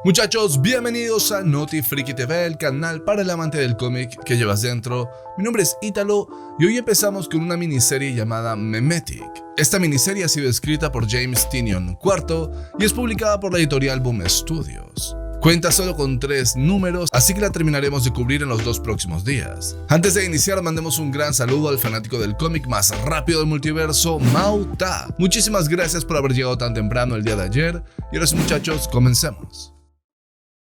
Muchachos, bienvenidos a Noti Friki TV, el canal para el amante del cómic que llevas dentro. Mi nombre es Ítalo y hoy empezamos con una miniserie llamada Memetic. Esta miniserie ha sido escrita por James Tynion IV y es publicada por la editorial Boom Studios. Cuenta solo con 3 números, así que la terminaremos de cubrir en los 2 próximos días. Antes de iniciar, mandemos un gran saludo al fanático del cómic más rápido del multiverso, Mauta. Muchísimas gracias por haber llegado tan temprano el día de ayer. Y ahora sí, muchachos, comencemos.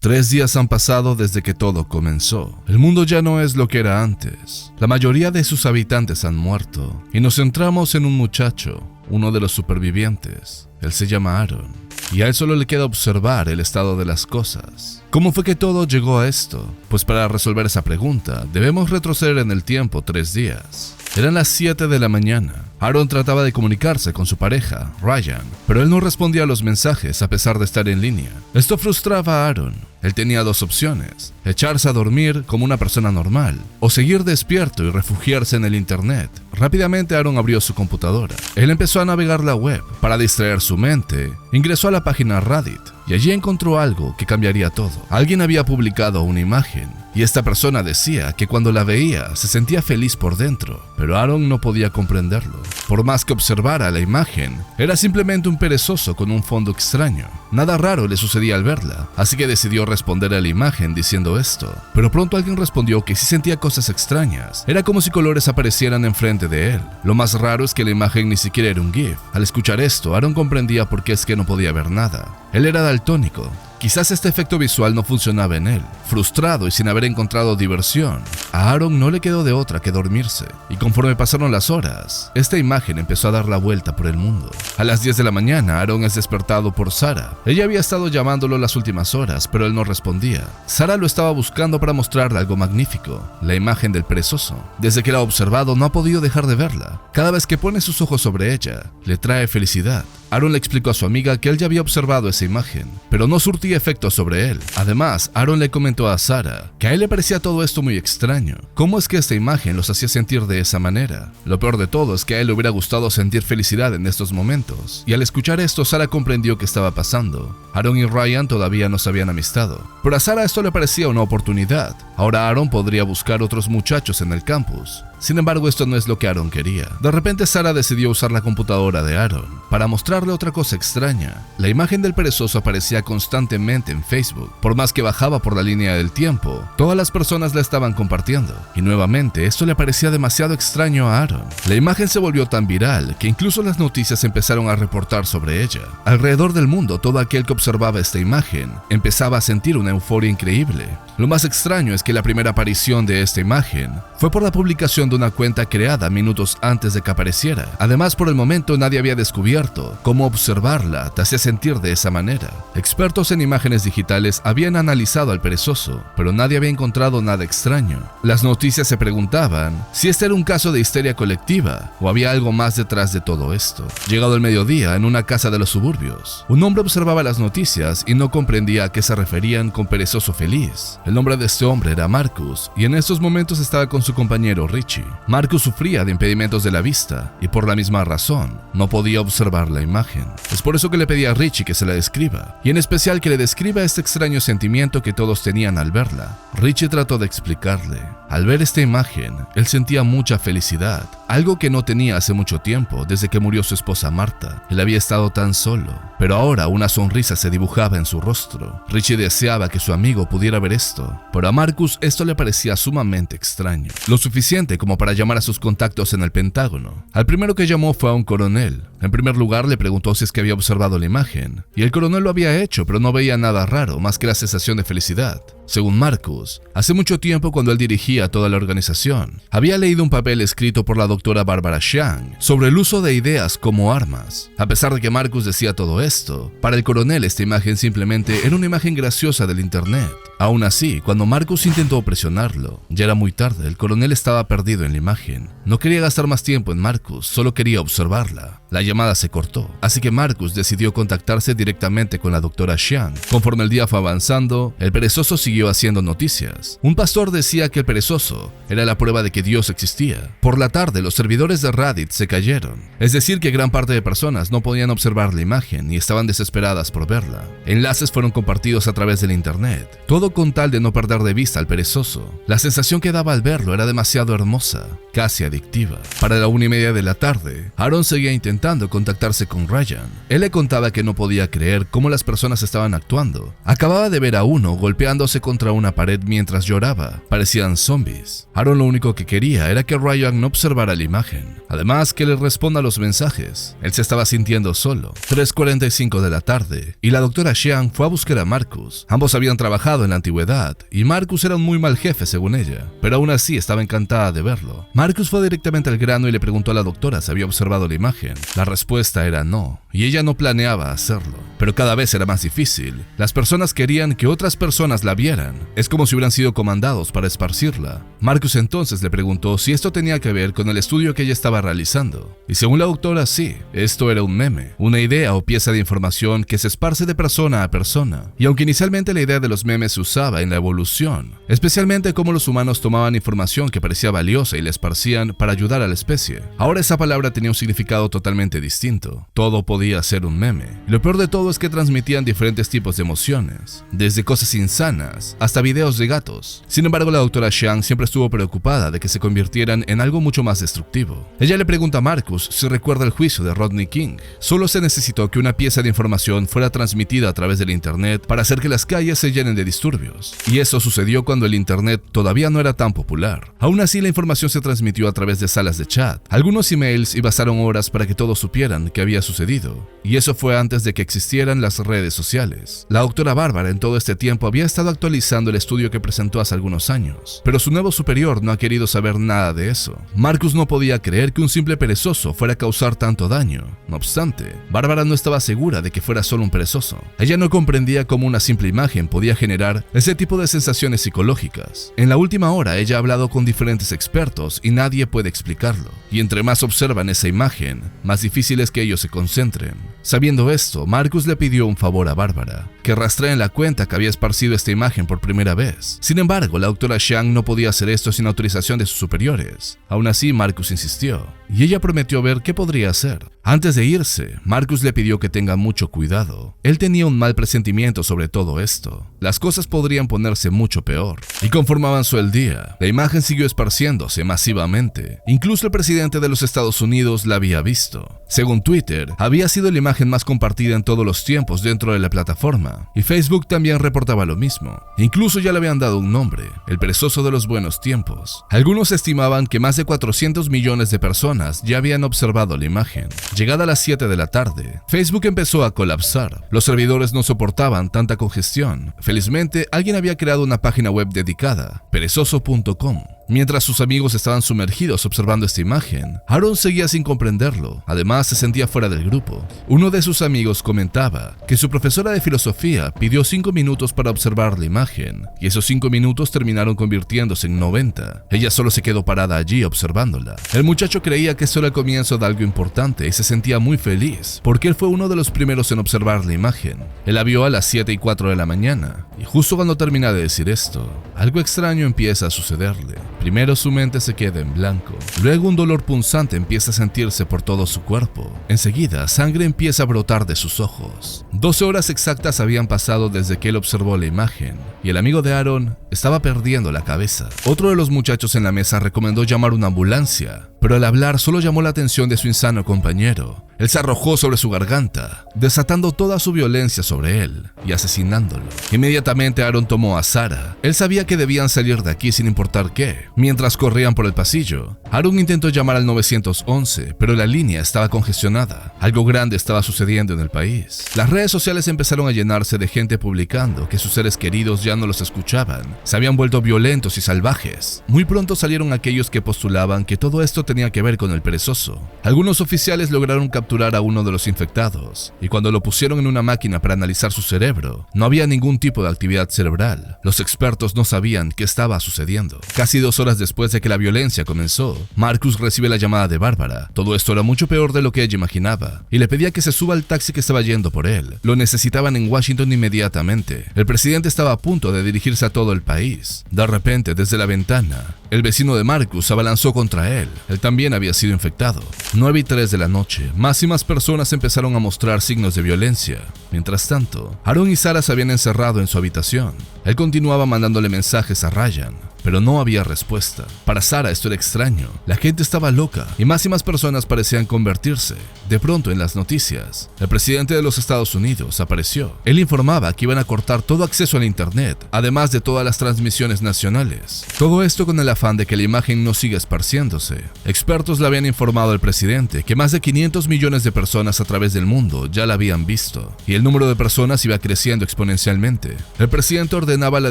3 días han pasado desde que todo comenzó. El mundo ya no es lo que era antes. La mayoría de sus habitantes han muerto y nos centramos en un muchacho, uno de los supervivientes. Él se llama Aaron y a él solo le queda observar el estado de las cosas. ¿Cómo fue que todo llegó a esto? Pues para resolver esa pregunta debemos retroceder en el tiempo 3 días. Eran las 7 de la mañana. Aaron trataba de comunicarse con su pareja, Ryan, pero él no respondía a los mensajes a pesar de estar en línea. Esto frustraba a Aaron. Él tenía 2 opciones: echarse a dormir como una persona normal o seguir despierto y refugiarse en el internet. Rápidamente Aaron abrió su computadora. Él empezó a navegar la web. Para distraer su mente, ingresó a la página Reddit y allí encontró algo que cambiaría todo. Alguien había publicado una imagen y esta persona decía que cuando la veía se sentía feliz por dentro, pero Aaron no podía comprenderlo. Por más que observara la imagen, era simplemente un perezoso con un fondo extraño. Nada raro le sucedía al verla, así que decidió responder a la imagen diciendo esto. Pero pronto alguien respondió que sí sentía cosas extrañas. Era como si colores aparecieran enfrente de él. Lo más raro es que la imagen ni siquiera era un GIF. Al escuchar esto, Aaron comprendía por qué es que no podía ver nada. Él era daltónico. Quizás este efecto visual no funcionaba en él. Frustrado y sin haber encontrado diversión, a Aaron no le quedó de otra que dormirse. Y conforme pasaron las horas, esta imagen empezó a dar la vuelta por el mundo. A las 10 de la mañana, Aaron es despertado por Sara. Ella había estado llamándolo las últimas horas, pero él no respondía. Sara lo estaba buscando para mostrarle algo magnífico: la imagen del perezoso. Desde que la ha observado, no ha podido dejar de verla. Cada vez que pone sus ojos sobre ella, le trae felicidad. Aaron le explicó a su amiga que él ya había observado esa imagen, pero no surtía efecto sobre él. Además, Aaron le comentó a Sara que a él le parecía todo esto muy extraño. ¿Cómo es que esta imagen los hacía sentir de esa manera? Lo peor de todo es que a él le hubiera gustado sentir felicidad en estos momentos. Y al escuchar esto, Sara comprendió qué estaba pasando. Aaron y Ryan todavía no se habían amistado, pero a Sara esto le parecía una oportunidad. Ahora Aaron podría buscar otros muchachos en el campus. Sin embargo, esto no es lo que Aaron quería. De repente Sara decidió usar la computadora de Aaron para mostrarle otra cosa extraña. La imagen del perezoso aparecía constantemente en Facebook. Por más que bajaba por la línea del tiempo, todas las personas la estaban compartiendo. Y nuevamente, esto le parecía demasiado extraño a Aaron. La imagen se volvió tan viral que incluso las noticias empezaron a reportar sobre ella. Alrededor del mundo, todo aquel que observaba esta imagen empezaba a sentir una euforia increíble. Lo más extraño es que la primera aparición de esta imagen fue por la publicación de una cuenta creada minutos antes de que apareciera. Además, por el momento nadie había descubierto cómo observarla te hacía sentir de esa manera. Expertos en imágenes digitales habían analizado al perezoso, pero nadie había encontrado nada extraño. Las noticias se preguntaban si este era un caso de histeria colectiva o había algo más detrás de todo esto. Llegado el mediodía, en una casa de los suburbios, un hombre observaba las noticias y no comprendía a qué se referían con perezoso feliz. El nombre de este hombre era Marcus y en estos momentos estaba con su compañero Richie. Marcus sufría de impedimentos de la vista y por la misma razón no podía observar la imagen. Es por eso que le pedía a Richie que se la describa, y en especial que le describa este extraño sentimiento que todos tenían al verla. Richie trató de explicarle. Al ver esta imagen, él sentía mucha felicidad, algo que no tenía hace mucho tiempo, desde que murió su esposa Marta. Él había estado tan solo, pero ahora una sonrisa se dibujaba en su rostro. Richie deseaba que su amigo pudiera ver esto, pero a Marcus esto le parecía sumamente extraño, lo suficiente como para llamar a sus contactos en el Pentágono. Al primero que llamó fue a un coronel. En primer lugar le preguntó si es que había observado la imagen, y el coronel lo había hecho, pero no veía nada raro más que la sensación de felicidad. Según Marcus, hace mucho tiempo, cuando él dirigía toda la organización, había leído un papel escrito por la doctora Barbara Shang sobre el uso de ideas como armas. A pesar de que Marcus decía todo esto, para el coronel esta imagen simplemente era una imagen graciosa del internet. Aún así, cuando Marcus intentó presionarlo, ya era muy tarde, el coronel estaba perdido en la imagen. No quería gastar más tiempo en Marcus, solo quería observarla. La llamada se cortó, así que Marcus decidió contactarse directamente con la doctora Xiang. Conforme el día fue avanzando, el perezoso siguió haciendo noticias. Un pastor decía que el perezoso era la prueba de que Dios existía. Por la tarde, los servidores de Reddit se cayeron, es decir que gran parte de personas no podían observar la imagen y estaban desesperadas por verla. Enlaces fueron compartidos a través del internet, todo con tal de no perder de vista al perezoso. La sensación que daba al verlo era demasiado hermosa, casi adictiva. Para la 1:30 de la tarde, Aaron seguía intentando contactarse con Ryan. Él le contaba que no podía creer cómo las personas estaban actuando. Acababa de ver a uno golpeándose contra una pared mientras lloraba. Parecían zombies. Aaron lo único que quería era que Ryan no observara la imagen. Además, que le responda a los mensajes. Él se estaba sintiendo solo. 3:45 de la tarde, y la doctora Xiang fue a buscar a Marcus. Ambos habían trabajado en la antigüedad, y Marcus era un muy mal jefe según ella, pero aún así estaba encantada de verlo. Marcus fue directamente al grano y le preguntó a la doctora si había observado la imagen. La respuesta era no, y ella no planeaba hacerlo. Pero cada vez era más difícil. Las personas querían que otras personas la vieran. Es como si hubieran sido comandados para esparcirla. Marcus entonces le preguntó si esto tenía que ver con el estudio que ella estaba realizando. Y según la doctora, sí, esto era un meme, una idea o pieza de información que se esparce de persona a persona. Y aunque inicialmente la idea de los memes se usaba en la evolución, especialmente cómo los humanos tomaban información que parecía valiosa y la esparcían para ayudar a la especie, ahora esa palabra tenía un significado totalmente distinto. Todo podía ser un meme. Y lo peor de todo es que transmitían diferentes tipos de emociones, desde cosas insanas hasta videos de gatos. Sin embargo, la doctora Xiang siempre estuvo preocupada de que se convirtieran en algo mucho más destructivo. Ella le pregunta a Marcus si recuerda el juicio de Rodney King. Solo se necesitó que una pieza de información fuera transmitida a través del internet para hacer que las calles se llenen de disturbios. Y eso sucedió cuando el internet todavía no era tan popular. Aún así, la información se transmitió a través de salas de chat, algunos emails, y bastaron horas para que todos supieran qué había sucedido. Y eso fue antes de que existieran las redes sociales. La doctora Bárbara en todo este tiempo había estado actualizando el estudio que presentó hace algunos años, pero su nuevo superior no ha querido saber nada de eso. Marcus no podía creer que un simple perezoso fuera a causar tanto daño. No obstante, Bárbara no estaba segura de que fuera solo un perezoso. Ella no comprendía cómo una simple imagen podía generar ese tipo de sensaciones psicológicas. En la última hora, ella ha hablado con diferentes expertos y nadie puede explicarlo. Y entre más observan esa imagen, más difícil es que ellos se concentren. Sabiendo esto, Marcus le pidió un favor a Bárbara, que rastreen la cuenta que había esparcido esta imagen por primera vez. Sin embargo, la doctora Xiang no podía hacer esto sin autorización de sus superiores. Aún así, Marcus insistió, y ella prometió ver qué podría hacer. Antes de irse, Marcus le pidió que tenga mucho cuidado. Él tenía un mal presentimiento sobre todo esto. Las cosas podrían ponerse mucho peor. Y conforme avanzó el día, la imagen siguió esparciéndose masivamente. Incluso el presidente de los Estados Unidos la había visto. Según Twitter, había sido la imagen más compartida en todos los tiempos dentro de la plataforma. Y Facebook también reportaba lo mismo. Incluso ya le habían dado un nombre, el perezoso de los buenos tiempos. Algunos estimaban que más de 400 millones de personas ya habían observado la imagen. Llegada a las 7 de la tarde, Facebook empezó a colapsar. Los servidores no soportaban tanta congestión. Felizmente, alguien había creado una página web dedicada, perezoso.com. Mientras sus amigos estaban sumergidos observando esta imagen, Aaron seguía sin comprenderlo. Además, se sentía fuera del grupo. Uno de sus amigos comentaba que su profesora de filosofía pidió 5 minutos para observar la imagen, y esos 5 minutos terminaron convirtiéndose en 90. Ella solo se quedó parada allí observándola. El muchacho creía que eso era el comienzo de algo importante y se sentía muy feliz, porque él fue uno de los primeros en observar la imagen. Él la vio a las 7:04 de la mañana, y justo cuando termina de decir esto, algo extraño empieza a sucederle. Primero su mente se queda en blanco, luego un dolor punzante empieza a sentirse por todo su cuerpo. Enseguida, sangre empieza a brotar de sus ojos. 12 horas exactas habían pasado desde que él observó la imagen, y el amigo de Aaron estaba perdiendo la cabeza. Otro de los muchachos en la mesa recomendó llamar una ambulancia, pero al hablar solo llamó la atención de su insano compañero. Él se arrojó sobre su garganta, desatando toda su violencia sobre él y asesinándolo. Inmediatamente Aaron tomó a Sarah. Él sabía que debían salir de aquí sin importar qué. Mientras corrían por el pasillo, Aaron intentó llamar al 911, pero la línea estaba congestionada. Algo grande estaba sucediendo en el país. Las redes sociales empezaron a llenarse de gente publicando que sus seres queridos ya no los escuchaban. Se habían vuelto violentos y salvajes. Muy pronto salieron aquellos que postulaban que todo esto tenía tenía que ver con el perezoso. Algunos oficiales lograron capturar a uno de los infectados, y cuando lo pusieron en una máquina para analizar su cerebro, no había ningún tipo de actividad cerebral. Los expertos no sabían qué estaba sucediendo. Casi 2 horas después de que la violencia comenzó, Marcus recibe la llamada de Bárbara. Todo esto era mucho peor de lo que ella imaginaba, y le pedía que se suba al taxi que estaba yendo por él. Lo necesitaban en Washington inmediatamente. El presidente estaba a punto de dirigirse a todo el país. De repente, desde la ventana, el vecino de Marcus se abalanzó contra él. Él también había sido infectado. 9:03 de la noche, más y más personas empezaron a mostrar signos de violencia. Mientras tanto, Aaron y Sarah se habían encerrado en su habitación. Él continuaba mandándole mensajes a Ryan, pero no había respuesta. Para Sarah esto era extraño. La gente estaba loca y más personas parecían convertirse. De pronto, en las noticias, el presidente de los Estados Unidos apareció. Él informaba que iban a cortar todo acceso al internet, además de todas las transmisiones nacionales. Todo esto con el afán de que la imagen no siga esparciéndose. Expertos le habían informado al presidente que más de 500 millones de personas a través del mundo ya la habían visto, y el número de personas iba creciendo exponencialmente. El presidente ordenaba la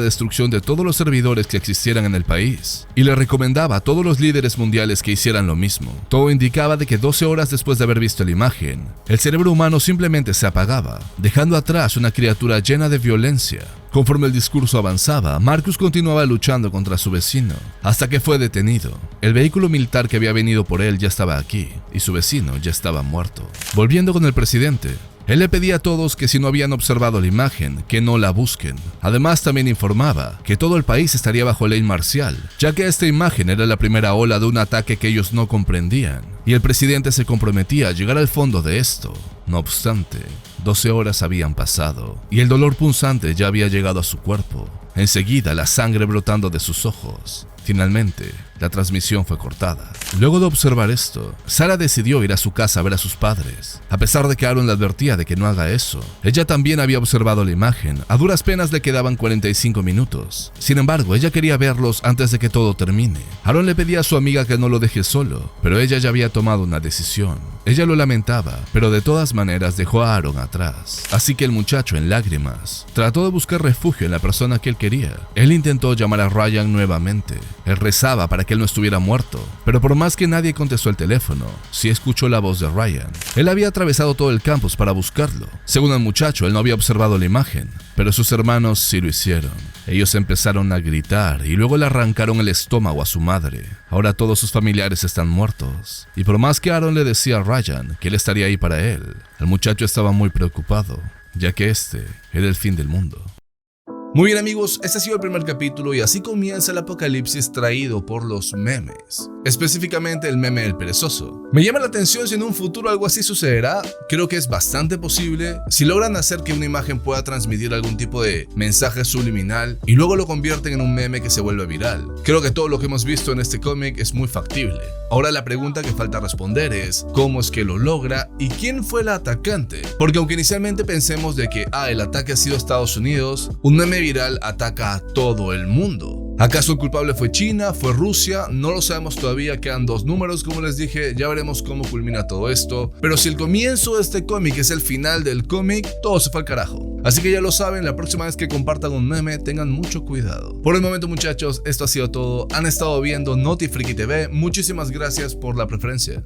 destrucción de todos los servidores que existieran en el país, y le recomendaba a todos los líderes mundiales que hicieran lo mismo. Todo indicaba de que 12 horas después de haber visto la imagen, el cerebro humano simplemente se apagaba, dejando atrás una criatura llena de violencia. Conforme el discurso avanzaba, Marcus continuaba luchando contra su vecino, hasta que fue detenido. El vehículo militar que había venido por él ya estaba aquí, y su vecino ya estaba muerto. Volviendo con el presidente, él le pedía a todos que si no habían observado la imagen, que no la busquen. Además, también informaba que todo el país estaría bajo ley marcial, ya que esta imagen era la primera ola de un ataque que ellos no comprendían, y el presidente se comprometía a llegar al fondo de esto. No obstante, 12 horas habían pasado, y el dolor punzante ya había llegado a su cuerpo. Enseguida, la sangre brotando de sus ojos. Finalmente, la transmisión fue cortada. Luego de observar esto, Sarah decidió ir a su casa a ver a sus padres. A pesar de que Aaron le advertía de que no haga eso, ella también había observado la imagen. A duras penas le quedaban 45 minutos. Sin embargo, ella quería verlos antes de que todo termine. Aaron le pedía a su amiga que no lo deje solo, pero ella ya había tomado una decisión. Ella lo lamentaba, pero de todas maneras dejó a Aaron atrás. Así que el muchacho, en lágrimas, trató de buscar refugio en la persona que él quería. Él intentó llamar a Ryan nuevamente. Él rezaba para que él no estuviera muerto, pero por más que nadie contestó el teléfono, sí escuchó la voz de Ryan. Él había atravesado todo el campus para buscarlo. Según el muchacho, él no había observado la imagen, pero sus hermanos sí lo hicieron. Ellos empezaron a gritar y luego le arrancaron el estómago a su madre. Ahora todos sus familiares están muertos, y por más que Aaron le decía a Ryan que él estaría ahí para él, el muchacho estaba muy preocupado, ya que este era el fin del mundo. Muy bien amigos, este ha sido el primer capítulo y así comienza el apocalipsis traído por los memes. Específicamente el meme del perezoso. Me llama la atención si en un futuro algo así sucederá. Creo que es bastante posible si logran hacer que una imagen pueda transmitir algún tipo de mensaje subliminal y luego lo convierten en un meme que se vuelve viral. Creo que todo lo que hemos visto en este cómic es muy factible. Ahora la pregunta que falta responder es ¿cómo es que lo logra y quién fue el atacante? Porque aunque inicialmente pensemos de que el ataque ha sido Estados Unidos, un meme viral ataca a todo el mundo. ¿Acaso el culpable fue China? ¿Fue Rusia? No lo sabemos todavía, quedan 2 números como les dije, ya veremos cómo culmina todo esto. Pero si el comienzo de este cómic es el final del cómic, todo se fue al carajo. Así que ya lo saben, la próxima vez que compartan un meme, tengan mucho cuidado. Por el momento muchachos, esto ha sido todo. Han estado viendo Notifriki TV, muchísimas gracias por la preferencia.